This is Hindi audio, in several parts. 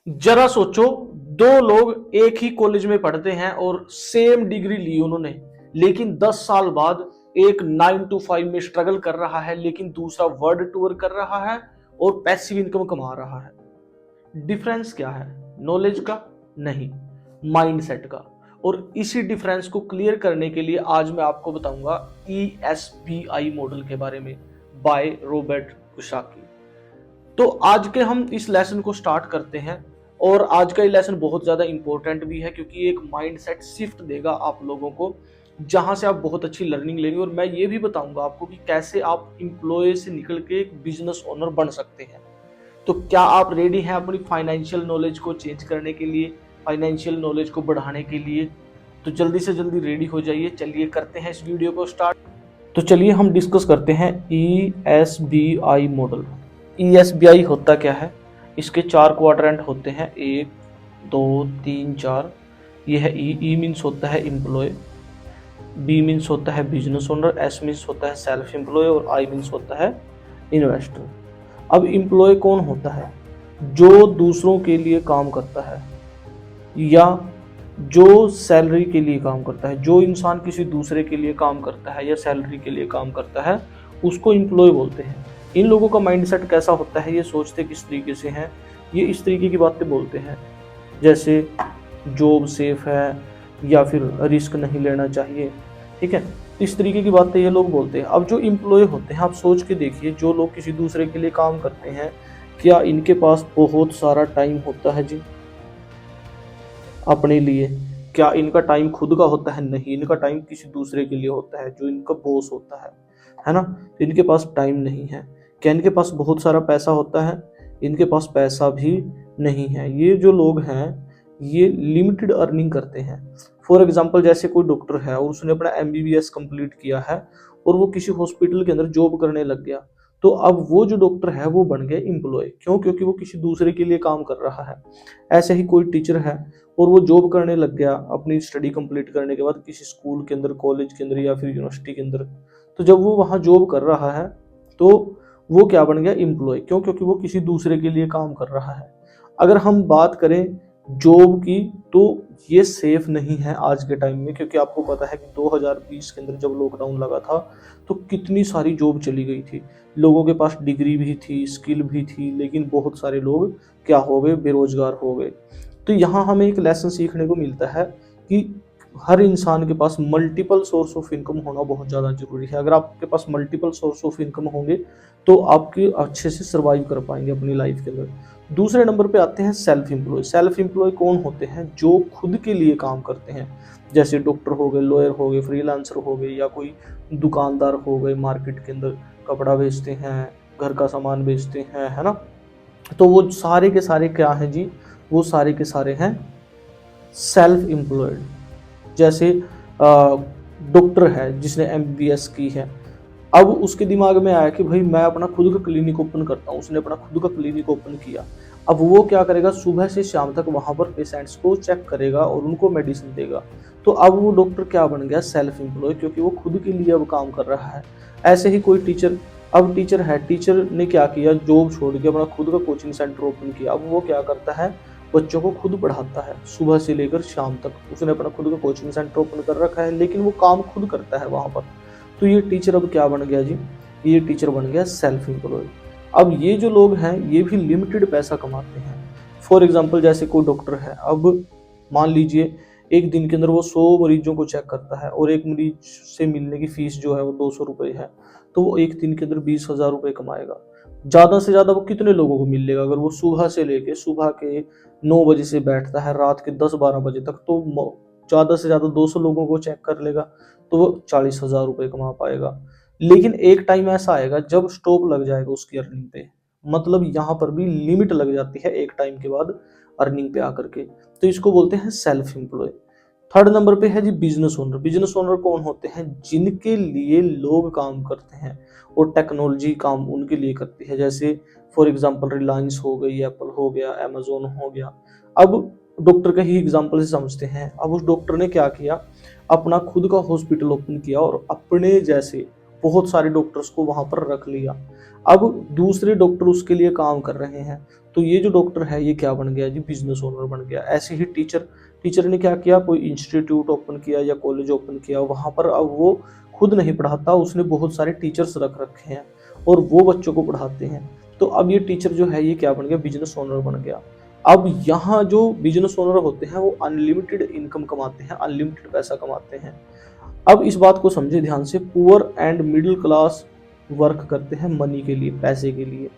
जरा सोचो, दो लोग एक ही कॉलेज में पढ़ते हैं और सेम डिग्री ली उन्होंने, लेकिन 10 साल बाद एक 9 to 5 में स्ट्रगल कर रहा है, लेकिन दूसरा वर्ल्ड टूर कर रहा है और पैसिव इनकम कमा रहा है। डिफरेंस क्या है? नॉलेज का नहीं, माइंडसेट का। और इसी डिफरेंस को क्लियर करने के लिए आज मैं आपको बताऊंगा ESBI मॉडल के बारे में, बाय रॉबर्ट कियोसाकी। तो आज के हम इस लेसन को स्टार्ट करते हैं, और आज का ये लेसन बहुत ज़्यादा इंपॉर्टेंट भी है क्योंकि एक माइंडसेट शिफ्ट देगा आप लोगों को, जहां से आप बहुत अच्छी लर्निंग लेंगे। और मैं ये भी बताऊंगा आपको कि कैसे आप एम्प्लॉय से निकल के एक बिजनेस ओनर बन सकते हैं। तो क्या आप रेडी हैं अपनी फाइनेंशियल नॉलेज को चेंज करने के लिए, फाइनेंशियल नॉलेज को बढ़ाने के लिए? तो जल्दी से जल्दी रेडी हो जाइए। चलिए करते हैं इस वीडियो को स्टार्ट। तो चलिए हम डिस्कस करते हैं ESBI मॉडल। ESBI होता क्या है? इसके 4 क्वाड्रेंट होते हैं, 1 2 3 4। ये है ई मीन्स होता है एम्प्लॉय, बी मीन्स होता है बिजनेस ओनर, एस मीन्स होता है सेल्फ एम्प्लॉय और आई मीन्स होता है इन्वेस्टर। अब एम्प्लॉय कौन होता है? जो दूसरों के लिए काम करता है या जो सैलरी के लिए काम करता है। जो इंसान किसी दूसरे के लिए काम करता है या सैलरी के लिए काम करता है, उसको एम्प्लॉय बोलते हैं। इन लोगों का माइंडसेट कैसा होता है, ये सोचते किस तरीके से हैं? ये इस तरीके की बातें बोलते हैं जैसे जॉब सेफ है या फिर रिस्क नहीं लेना चाहिए, ठीक है। इस तरीके की बातें ये लोग बोलते हैं। अब जो एम्प्लॉय होते हैं, आप सोच के देखिए, जो लोग किसी दूसरे के लिए काम करते हैं, क्या इनके पास बहुत सारा टाइम होता है जी अपने लिए? क्या इनका टाइम खुद का होता है? नहीं, इनका टाइम किसी दूसरे के लिए होता है, जो इनका बॉस होता है ना। तो इनके पास टाइम नहीं है। क्या इनके पास बहुत सारा पैसा होता है? इनके पास पैसा भी नहीं है। ये जो लोग हैं, ये लिमिटेड अर्निंग करते हैं। फॉर एग्जाम्पल, जैसे कोई डॉक्टर है और उसने अपना MBBS कंप्लीट किया है और वो किसी हॉस्पिटल के अंदर जॉब करने लग गया, तो अब वो जो डॉक्टर है वो बन गया एम्प्लॉय। क्यों? क्योंकि वो किसी दूसरे के लिए काम कर रहा है। ऐसे ही कोई टीचर है और वो जॉब करने लग गया अपनी स्टडी कंप्लीट करने के बाद किसी स्कूल के अंदर, कॉलेज के अंदर या फिर यूनिवर्सिटी के अंदर। तो जब वो वहाँ जॉब कर रहा है तो वो क्या बन गया? एम्प्लॉय। क्यों? क्योंकि वो किसी दूसरे के लिए काम कर रहा है। अगर हम बात करें जॉब की, तो ये सेफ नहीं है आज के टाइम में, क्योंकि आपको पता है कि 2020 के अंदर जब लॉकडाउन लगा था तो कितनी सारी जॉब चली गई थी। लोगों के पास डिग्री भी थी, स्किल भी थी, लेकिन बहुत सारे लोग क्या हो गए? बेरोजगार हो गए। तो यहाँ हमें एक लेसन सीखने को मिलता है कि हर इंसान के पास मल्टीपल सोर्स ऑफ इनकम होना बहुत ज़्यादा जरूरी है। अगर आपके पास मल्टीपल सोर्स ऑफ इनकम होंगे तो आपके अच्छे से सर्वाइव कर पाएंगे अपनी लाइफ के अंदर। दूसरे नंबर पे आते हैं सेल्फ एम्प्लॉय। सेल्फ एम्प्लॉय कौन होते हैं? जो खुद के लिए काम करते हैं, जैसे डॉक्टर हो गए, लॉयर हो गए, फ्रीलांसर हो गए, या कोई दुकानदार हो गए, मार्केट के अंदर कपड़ा बेचते हैं, घर का सामान बेचते हैं, है ना। तो वो सारे के सारे क्या हैं जी? वो सारे के सारे हैं सेल्फ एम्प्लॉयड। जैसे डॉक्टर है जिसने MBBS की है, अब उसके दिमाग में आया कि भाई मैं अपना खुद का क्लिनिक ओपन करता हूँ। उसने अपना खुद का क्लिनिक ओपन किया। अब वो क्या करेगा? सुबह से शाम तक वहां पर पेशेंट्स को चेक करेगा और उनको मेडिसिन देगा। तो अब वो डॉक्टर क्या बन गया? सेल्फ एम्प्लॉय, क्योंकि वो खुद के लिए अब काम कर रहा है। ऐसे ही कोई टीचर, अब टीचर है, टीचर ने क्या किया? जॉब छोड़ के अपना खुद का कोचिंग सेंटर ओपन किया। अब वो क्या करता है? बच्चों को खुद पढ़ाता है सुबह से लेकर शाम तक। उसने अपना खुद का कोचिंग सेंटर ओपन कर रखा है, लेकिन वो काम खुद करता है वहां पर। तो ये टीचर अब क्या बन गया जी? ये टीचर बन गया सेल्फ एम्प्लॉय। अब ये जो लोग हैं, ये भी लिमिटेड पैसा कमाते हैं। फॉर एग्जाम्पल, जैसे कोई डॉक्टर है, अब मान लीजिए एक दिन के अंदर वो 100 मरीजों को चेक करता है और एक मरीज से मिलने की फीस जो है वो 200 रुपये है। तो वो एक दिन के अंदर 20,000 रुपये कमाएगा। ज़्यादा से ज़्यादा वो कितने लोगों को मिल लेगा? अगर वो सुबह से लेके सुबह के 9 बजे से बैठता है रात के 10-12 बजे तक, तो ज़्यादा से ज़्यादा 200 लोगों को चेक कर लेगा, तो वो 40,000 रुपये कमा पाएगा। लेकिन एक टाइम ऐसा आएगा जब स्टॉप लग जाएगा उसकी अर्निंग पे। मतलब यहाँ पर भी लिमिट लग जाती है एक टाइम के बाद अर्निंग पे आकर के। तो इसको बोलते हैं सेल्फ एम्प्लॉय। थर्ड नंबर पे है जी बिजनेस ओनर। बिजनेस ओनर कौन होते हैं? जिनके लिए लोग काम करते हैं और टेक्नोलॉजी काम उनके लिए करती है। जैसे फॉर एग्जांपल रिलायंस हो गई, एप्पल हो गया, अमेजोन हो गया। अब डॉक्टर का ही एग्जांपल से समझते हैं। अब उस डॉक्टर ने क्या किया? अपना खुद का हॉस्पिटल ओपन किया और अपने जैसे बहुत सारे डॉक्टर्स को वहां पर रख लिया। अब दूसरे डॉक्टर उसके लिए काम कर रहे हैं, तो ये जो डॉक्टर है ये क्या बन गया जी, बिजनेस ओनर बन गया। ऐसे ही टीचर ने क्या किया, कोई इंस्टीट्यूट ओपन किया या कॉलेज ओपन किया, वहां पर अब वो खुद नहीं पढ़ाता, उसने बहुत सारे टीचर्स रख रखे हैं और वो बच्चों को पढ़ाते हैं। तो अब ये टीचर जो है ये क्या बन गया, बिजनेस ओनर बन गया। अब यहाँ जो बिजनेस ओनर होते हैं वो अनलिमिटेड इनकम कमाते हैं, अनलिमिटेड पैसा कमाते हैं। अब इस बात को समझे ध्यान से, poor and middle class work करते हैं मनी के लिए, पैसे के लिए,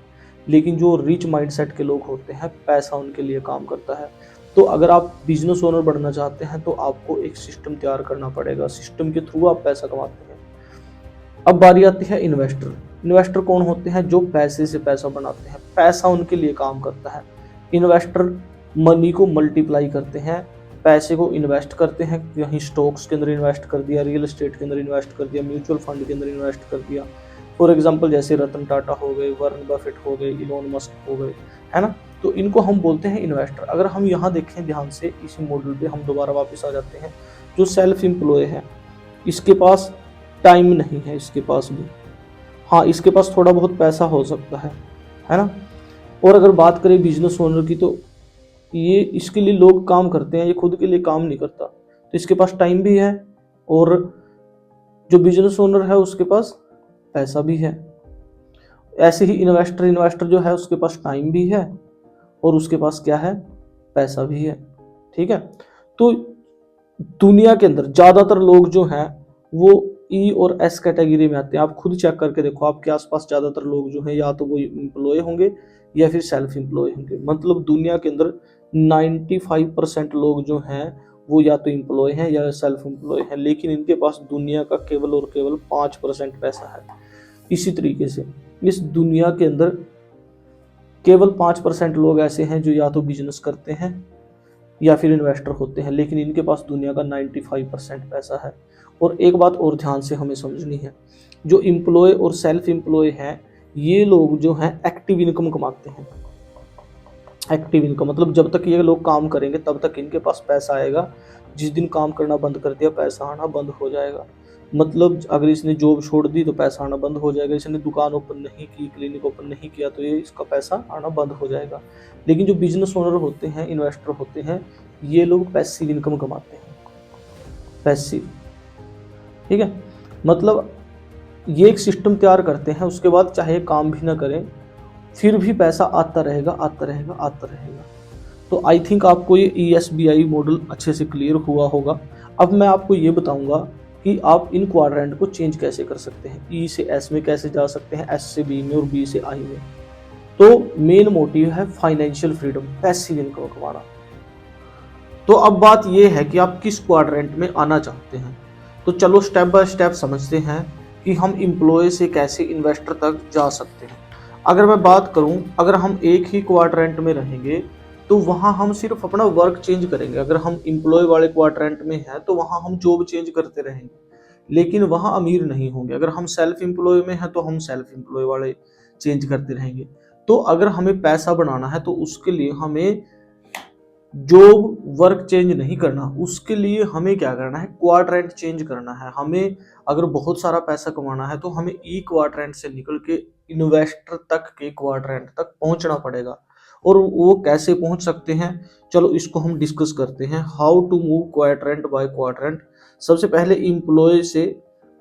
लेकिन जो रिच माइंडसेट के लोग होते हैं पैसा उनके लिए काम करता है। तो अगर आप बिजनेस ओनर बनना चाहते हैं तो आपको एक सिस्टम तैयार करना पड़ेगा, सिस्टम के थ्रू आप पैसा कमाते हैं। अब बारी आती है इन्वेस्टर। इन्वेस्टर कौन होते हैं, जो पैसे से पैसा बनाते हैं, पैसा उनके लिए काम करता है। इन्वेस्टर मनी को मल्टीप्लाई करते हैं, पैसे को इन्वेस्ट करते हैं, कहीं स्टॉक्स के अंदर इन्वेस्ट कर दिया, रियल एस्टेट के अंदर इन्वेस्ट कर दिया, म्यूचुअल फंड के अंदर इन्वेस्ट कर दिया। फॉर एग्जांपल जैसे रतन टाटा हो गए, वॉरेन बफेट हो गए, इलोन मस्क हो गए, है ना। तो इनको हम बोलते हैं इन्वेस्टर। अगर हम यहाँ देखें ध्यान से, इसी मॉडल पे हम दोबारा वापस आ जाते हैं। जो सेल्फ एम्प्लॉय है, इसके पास टाइम नहीं है, इसके पास भी, हाँ इसके पास थोड़ा बहुत पैसा हो सकता है ना। और अगर बात करें बिजनेस ओनर की, तो ये इसके लिए लोग काम करते हैं, ये खुद के लिए काम नहीं करता, तो इसके पास टाइम भी है और जो बिजनेस ओनर है उसके पास पैसा भी है। ऐसे ही इन्वेस्टर जो है उसके पास टाइम भी है और उसके पास क्या है, पैसा भी है। ठीक है, तो दुनिया के अंदर ज्यादातर लोग जो हैं वो ई और एस कैटेगरी में आते हैं। आप खुद चेक करके देखो, आपके आसपास ज्यादातर लोग जो हैं या तो वो एम्प्लॉय होंगे या फिर सेल्फ एम्प्लॉय होंगे। मतलब दुनिया के अंदर 95% लोग जो हैं वो या तो एम्प्लॉय हैं या सेल्फ एम्प्लॉय हैं, लेकिन इनके पास दुनिया का केवल और केवल 5% पैसा है। इसी तरीके से इस दुनिया के अंदर केवल 5% लोग ऐसे हैं जो या तो बिजनेस करते हैं या फिर इन्वेस्टर होते हैं, लेकिन इनके पास दुनिया का 95% पैसा है। और एक बात और ध्यान से हमें समझनी है, जो एम्प्लॉय और सेल्फ एम्प्लॉय हैं ये लोग जो हैं एक्टिव इनकम कमाते हैं। एक्टिव इनकम मतलब जब तक ये लोग काम करेंगे तब तक इनके पास पैसा आएगा, जिस दिन काम करना बंद कर दिया पैसा आना बंद हो जाएगा। मतलब अगर इसने जॉब छोड़ दी तो पैसा आना बंद हो जाएगा, इसने दुकान ओपन नहीं की, क्लिनिक ओपन नहीं किया तो ये इसका पैसा आना बंद हो जाएगा। लेकिन जो बिजनेस ओनर होते हैं, इन्वेस्टर होते हैं, ये लोग पैसिव इनकम कमाते हैं, पैसिव। ठीक है, मतलब ये एक सिस्टम तैयार करते हैं, उसके बाद चाहे काम भी ना करें फिर भी पैसा आता रहेगा आता रहेगा आता रहेगा। तो आई थिंक आपको ये ESBI मॉडल अच्छे से क्लियर हुआ होगा। अब मैं आपको ये बताऊंगा कि आप इन क्वाड्रेंट को चेंज कैसे कर सकते हैं, E से S में कैसे जा सकते हैं, S से B में और B से I में। तो मेन मोटिव है फाइनेंशियल फ्रीडम, पैसिव इनकम कमाना। तो अब बात यह है कि आप किस क्वाड्रेंट में आना चाहते हैं। तो चलो स्टेप बाय स्टेप समझते हैं कि हम एम्प्लॉय से कैसे इन्वेस्टर तक जा सकते हैं। अगर मैं बात करूं, अगर हम एक ही क्वाड्रेंट में रहेंगे तो वहां हम सिर्फ अपना वर्क चेंज करेंगे। अगर हम एम्प्लॉय वाले क्वाड्रेंट में हैं तो वहां हम जॉब चेंज करते रहेंगे, लेकिन वहां अमीर नहीं होंगे। अगर हम सेल्फ एम्प्लॉय में हैं तो हम सेल्फ एम्प्लॉय वाले चेंज करते रहेंगे। तो अगर हमें पैसा बनाना है तो उसके लिए हमें जॉब वर्क चेंज नहीं करना, उसके लिए हमें क्या करना है, क्वाड्रेंट चेंज करना है। हमें अगर बहुत सारा पैसा कमाना है तो हमें ई क्वाड्रेंट से निकल के इन्वेस्टर तक के क्वाड्रेंट तक पहुंचना पड़ेगा। और वो कैसे पहुंच सकते हैं, चलो इसको हम डिस्कस करते हैं। How to move quadrant by quadrant. सबसे पहले एम्प्लॉय से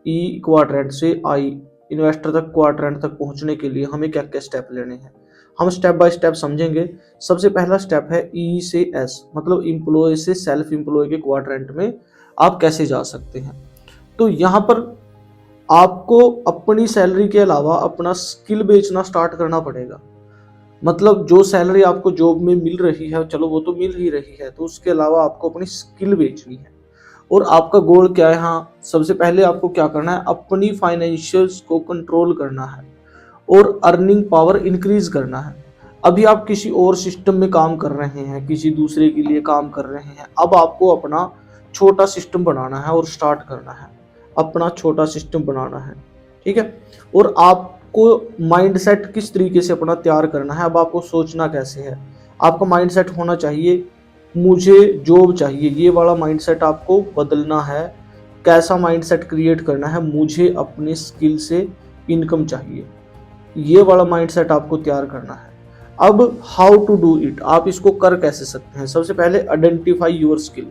ई क्वाड्रेंट से आई इन्वेस्टर तक क्वाड्रेंट तक पहुंचने के लिए हमें क्या क्या स्टेप लेने हैं, हम स्टेप बाय स्टेप समझेंगे। सबसे पहला स्टेप है ई से एस, मतलब एम्प्लॉय से सेल्फ एम्प्लॉय के क्वाड्रेंट में आप कैसे जा सकते हैं। तो यहाँ पर आपको अपनी सैलरी के अलावा अपना स्किल बेचना स्टार्ट करना पड़ेगा। मतलब जो सैलरी आपको जॉब में मिल रही है, चलो वो तो मिल ही रही है, तो उसके अलावा आपको अपनी स्किल बेचनी है। और आपका गोल क्या है, हाँ सबसे पहले आपको क्या करना है, अपनी फाइनेंशियल्स को कंट्रोल करना है और अर्निंग पावर इंक्रीज करना है। अभी आप किसी और सिस्टम में काम कर रहे हैं, किसी दूसरे के लिए काम कर रहे हैं, अब आपको अपना छोटा सिस्टम बनाना है और स्टार्ट करना है, अपना छोटा सिस्टम बनाना है। ठीक है, और आपको माइंडसेट किस तरीके से अपना तैयार करना है। अब आपको सोचना कैसे है, आपका माइंडसेट होना चाहिए मुझे जॉब चाहिए, ये वाला माइंडसेट आपको बदलना है। कैसा माइंडसेट क्रिएट करना है, मुझे अपने स्किल से इनकम चाहिए, ये वाला माइंडसेट आपको तैयार करना है। अब हाउ टू डू इट, आप इसको कर कैसे सकते हैं। सबसे पहले आइडेंटिफाई योर स्किल।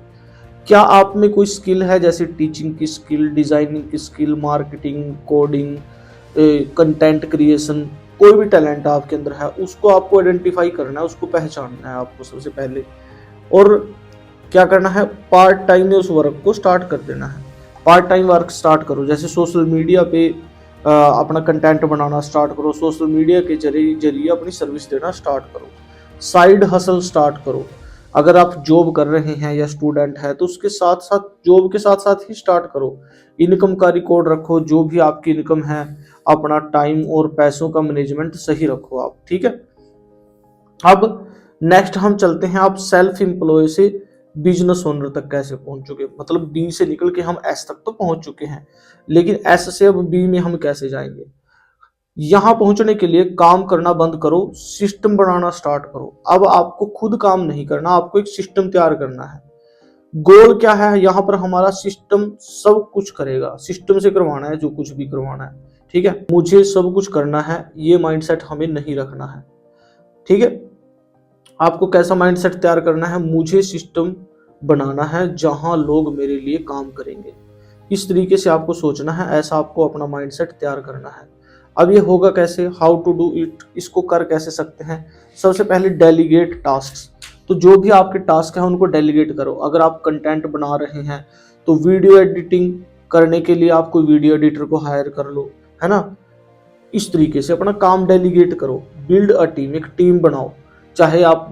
क्या आप में कोई स्किल है, जैसे टीचिंग की स्किल, डिजाइनिंग की skill, marketing, coding, content creation, कोई भी टैलेंट आपके अंदर है, उसको आपको आइडेंटिफाई करना है, उसको पहचानना है आपको सबसे पहले। और क्या करना है, पार्ट टाइम में उस वर्क को स्टार्ट कर देना है। पार्ट टाइम वर्क स्टार्ट करो, जैसे सोशल मीडिया पे अपना कंटेंट बनाना स्टार्ट करो, सोशल मीडिया के जरिए अपनी सर्विस देना स्टार्ट करो, साइड हसल स्टार्ट करो। अगर आप जॉब कर रहे हैं या स्टूडेंट है तो उसके साथ साथ, जॉब के साथ साथ ही स्टार्ट करो। इनकम का रिकॉर्ड रखो, जो भी आपकी इनकम है, अपना टाइम और पैसों का मैनेजमेंट सही रखो आप, ठीक है। अब नेक्स्ट हम चलते हैं, आप सेल्फ एम्प्लॉय से बिजनेस ओनर तक कैसे पहुंच चुके, मतलब बी से निकल के हम एस तक तो पहुंच चुके हैं, लेकिन एस से अब बी में हम कैसे जाएंगे। यहां पहुंचने के लिए काम करना बंद करो, सिस्टम बनाना स्टार्ट करो। अब आपको खुद काम नहीं करना, आपको एक सिस्टम तैयार करना है। गोल क्या है यहाँ पर, हमारा सिस्टम सब कुछ करेगा, सिस्टम से करवाना है जो कुछ भी करवाना है, ठीक है। मुझे सब कुछ करना है, ये माइंडसेट हमें नहीं रखना है, ठीक है। आपको कैसा माइंडसेट तैयार करना है, मुझे सिस्टम बनाना है जहां लोग मेरे लिए काम करेंगे। इस तरीके से आपको सोचना है, ऐसा आपको अपना माइंडसेट तैयार करना है। अब ये होगा कैसे, हाउ टू डू इट, इसको कर कैसे सकते हैं। सबसे पहले डेलीगेट टास्क्स, तो जो भी आपके टास्क हैं उनको डेलीगेट करो। अगर आप कंटेंट बना रहे हैं तो वीडियो एडिटिंग करने के लिए आप कोई वीडियो एडिटर को हायर कर लो, है ना। इस तरीके से अपना काम डेलीगेट करो। बिल्ड अ टीम, एक टीम बनाओ। चाहे आप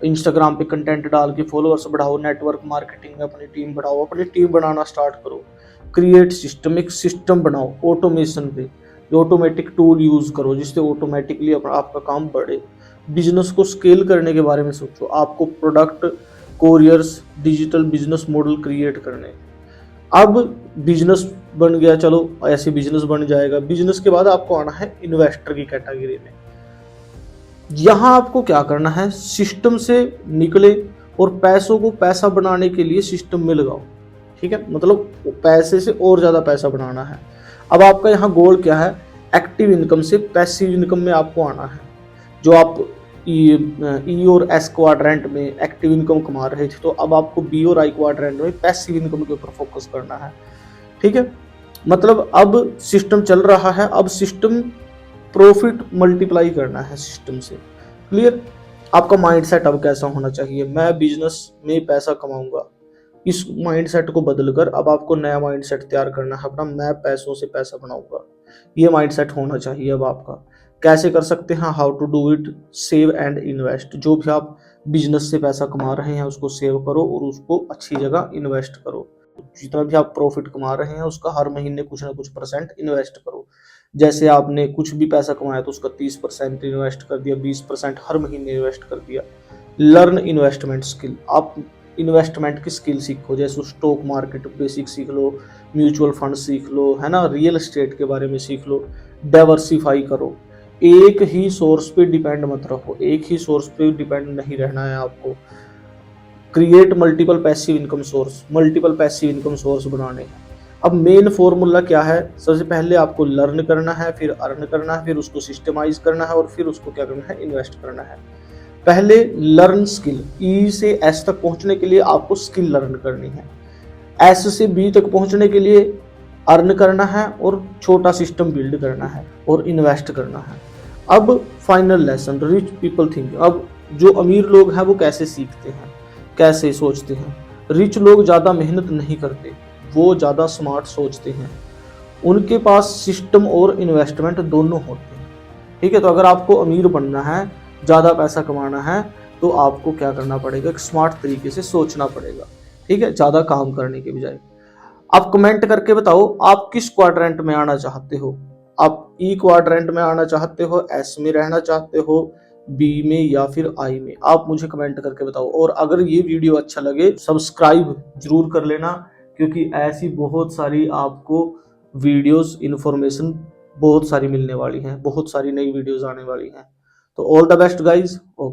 इंस्टाग्राम पे कंटेंट डाल के फॉलोअर्स बढ़ाओ, नेटवर्क मार्केटिंग में अपनी टीम बढ़ाओ, अपनी टीम बनाना स्टार्ट करो। क्रिएट सिस्टम, एक सिस्टम बनाओ ऑटोमेशन पे, ऑटोमेटिक टूल यूज करो जिससे ऑटोमेटिकली आपका काम बढ़े। बिजनेस को स्केल करने के बारे में सोचो, आपको product, couriers, digital business model create करने। अब बिजनेस बन गया, चलो ऐसे बिजनेस बन जाएगा। बिजनेस के बाद आपको आना है इन्वेस्टर की कैटेगरी में। यहां आपको क्या करना है, सिस्टम से निकले और पैसों को पैसा बनाने के लिए सिस्टम में लगाओ, ठीक है। मतलब पैसे से और ज्यादा पैसा बनाना है। अब आपका यहाँ गोल क्या है, एक्टिव इनकम से पैसिव इनकम में आपको आना है। जो आप ई और एस क्वाड्रेंट में एक्टिव इनकम कमा रहे थे, तो अब आपको बी और आई क्वाड्रेंट में पैसिव इनकम के ऊपर फोकस करना है, ठीक है। मतलब अब सिस्टम चल रहा है, अब सिस्टम प्रॉफिट मल्टीप्लाई करना है सिस्टम से, क्लियर। आपका माइंडसेट अब कैसा होना चाहिए, मैं बिजनेस में पैसा कमाऊंगा। इस माइंडसेट को बदलकर अब आपको नया माइंडसेट तैयार करना है अपना, मैं पैसों से पैसा बनाऊंगा। ये माइंडसेट होना चाहिए अब आपका। कैसे कर सकते हैं, how to do it, save and invest. जो भी आप बिजनेस से पैसा कमा रहे हैं उसको सेव करो और उसको अच्छी जगह इन्वेस्ट करो। जितना भी आप प्रॉफिट कमा रहे हैं उसका हर महीने कुछ ना कुछ परसेंट इन्वेस्ट करो। जैसे आपने कुछ भी पैसा कमाया तो उसका 30% इन्वेस्ट कर दिया, 20% हर महीने इन्वेस्ट कर दिया। लर्न इन्वेस्टमेंट स्किल, आप इन्वेस्टमेंट की स्किल सीखो, जैसे स्टॉक मार्केट बेसिक सीख लो, म्यूचुअल फंड सीख लो, है ना, रियल एस्टेट के बारे में सीख लो। डाइवर्सिफाई करो, एक ही सोर्स पे डिपेंड मत रहो, एक ही सोर्स पे डिपेंड नहीं रहना है आपको। Create multiple passive income source, multiple passive income source बनाने हैं। अब मेन फॉर्मूला क्या है, सबसे पहले आपको लर्न करना है, फिर अर्न करना है, फिर उसको सिस्टमाइज करना है और फिर उसको क्या करना है, इन्वेस्ट करना है। पहले लर्न स्किल, ई से एस तक पहुंचने के लिए आपको स्किल लर्न करनी है, एस से बी तक पहुंचने के लिए अर्न करना है और छोटा सिस्टम बिल्ड करना है और इन्वेस्ट करना है। अब final lesson, rich people think. अब जो अमीर लोग हैं वो कैसे सीखते हैं, कैसे सोचते हैं। रिच लोग ज़्यादा मेहनत नहीं करते, वो ज़्यादा स्मार्ट सोचते हैं, उनके पास सिस्टम और इन्वेस्टमेंट दोनों होते हैं, ठीक है। तो अगर आपको अमीर बनना है, ज़्यादा पैसा कमाना है, तो आपको क्या करना पड़ेगा, एक स्मार्ट तरीके से सोचना पड़ेगा, ठीक है, ज़्यादा काम करने के बजाय। आप कमेंट करके बताओ आप किस क्वाड्रेंट में आना चाहते हो। आप ई क्वाड्रेंट में आना चाहते हो, एस में रहना चाहते हो, बी में या फिर आई में, आप मुझे कमेंट करके बताओ। और अगर ये वीडियो अच्छा लगे सब्सक्राइब जरूर कर लेना, क्योंकि ऐसी बहुत सारी आपको वीडियोस इन्फॉर्मेशन बहुत सारी मिलने वाली हैं, बहुत सारी नई वीडियोस आने वाली हैं। तो ऑल द बेस्ट गाइज।